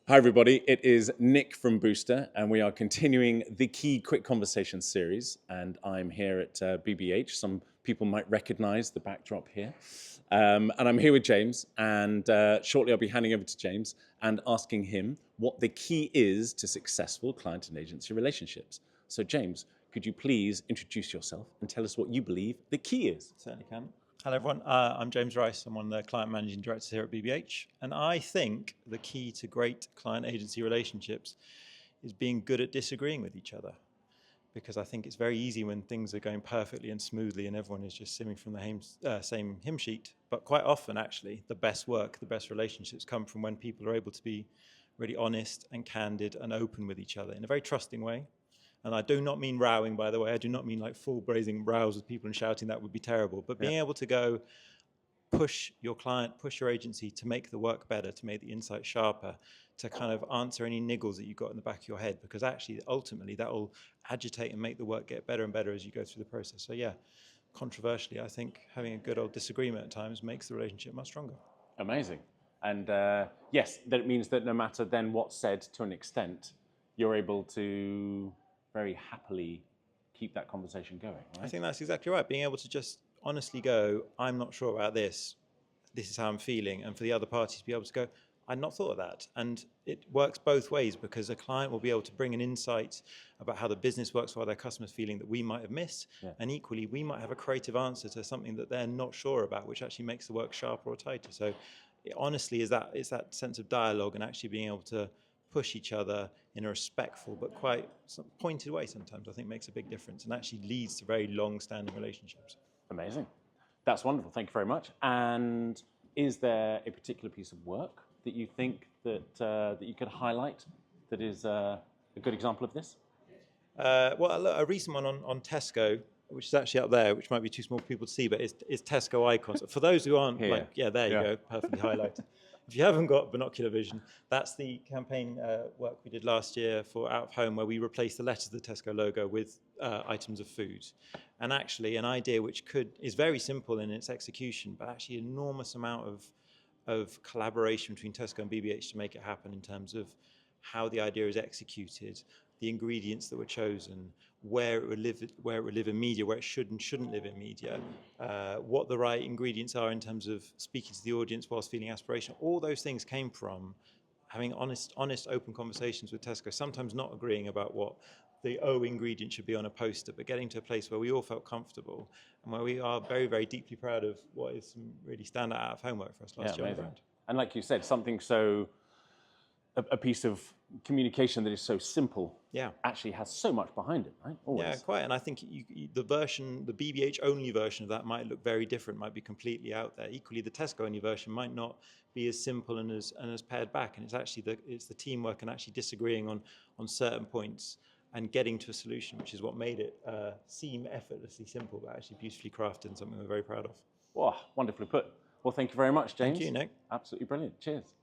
Hi, everybody. It is Nick from Booster, and we are continuing the Key Quick Conversation series. And I'm here at BBH. Some people might recognize the backdrop here. And I'm here with James, and shortly I'll be handing over to James and asking him what the key is to successful client and agency relationships. So, James, could you please introduce yourself and tell us what you believe the key is? Certainly can. Hello, everyone. I'm James Rice. I'm one of the client managing directors here at BBH. And I think the key to great client agency relationships is being good at disagreeing with each other. Because I think it's very easy when things are going perfectly and smoothly and everyone is just singing from the same hymn sheet. But quite often, actually, the best work, the best relationships come from when people are able to be really honest and candid and open with each other in a very trusting way. And I do not mean rowing, by the way. I do not mean like full brazen rows with people and shouting. That would be terrible. But being able to go push your client, push your agency to make the work better, to make the insight sharper, to kind of answer any niggles that you've got in the back of your head, because actually, ultimately, that will agitate and make the work get better and better as you go through the process. So yeah, controversially, I think having a good old disagreement at times makes the relationship much stronger. Amazing. And yes, that it means that no matter then what's said to an extent, you're able to very happily keep that conversation going, right? I think that's exactly right. Being able to just honestly go, I'm not sure about this. This is how I'm feeling. And for the other parties to be able to go, I'd not thought of that. And it works both ways because a client will be able to bring an insight about how the business works while their customer's feeling that we might have missed. Yeah. And equally, we might have a creative answer to something that they're not sure about, which actually makes the work sharper or tighter. So it honestly is that sense of dialogue and actually being able to push each other in a respectful but quite pointed way sometimes, I think makes a big difference and actually leads to very long-standing relationships. Amazing. That's wonderful. Thank you very much. And is there a particular piece of work that you think that you could highlight that is a good example of this? Well, a recent one on Tesco, which is actually up there, which might be too small for people to see, but it's Tesco icons. For those who aren't, there you go, perfectly highlighted. If you haven't got binocular vision, that's the campaign work we did last year for Out of Home, where we replaced the letters of the Tesco logo with items of food. And actually, an idea which is very simple in its execution, but actually an enormous amount of collaboration between Tesco and BBH to make it happen in terms of how the idea is executed, the ingredients that were chosen, where it would live in media, where it should and shouldn't live in media, what the right ingredients are in terms of speaking to the audience whilst feeling aspirational. All those things came from having honest, open conversations with Tesco, sometimes not agreeing about what the ingredient should be on a poster, but getting to a place where we all felt comfortable and where we are very, very deeply proud of what is some really standout out of homework for us last year. Amazing. And like you said, something so, a piece of communication that is so simple actually has so much behind it, right? Always. Yeah, quite. And I think the BBH only version of that might look very different, might be completely out there. Equally, the Tesco only version might not be as simple and as pared back. And it's actually it's the teamwork and actually disagreeing on certain points and getting to a solution, which is what made it seem effortlessly simple, but actually beautifully crafted and something we're very proud of. Wow, wonderfully put. Well, thank you very much, James. Thank you, Nick. Absolutely brilliant. Cheers.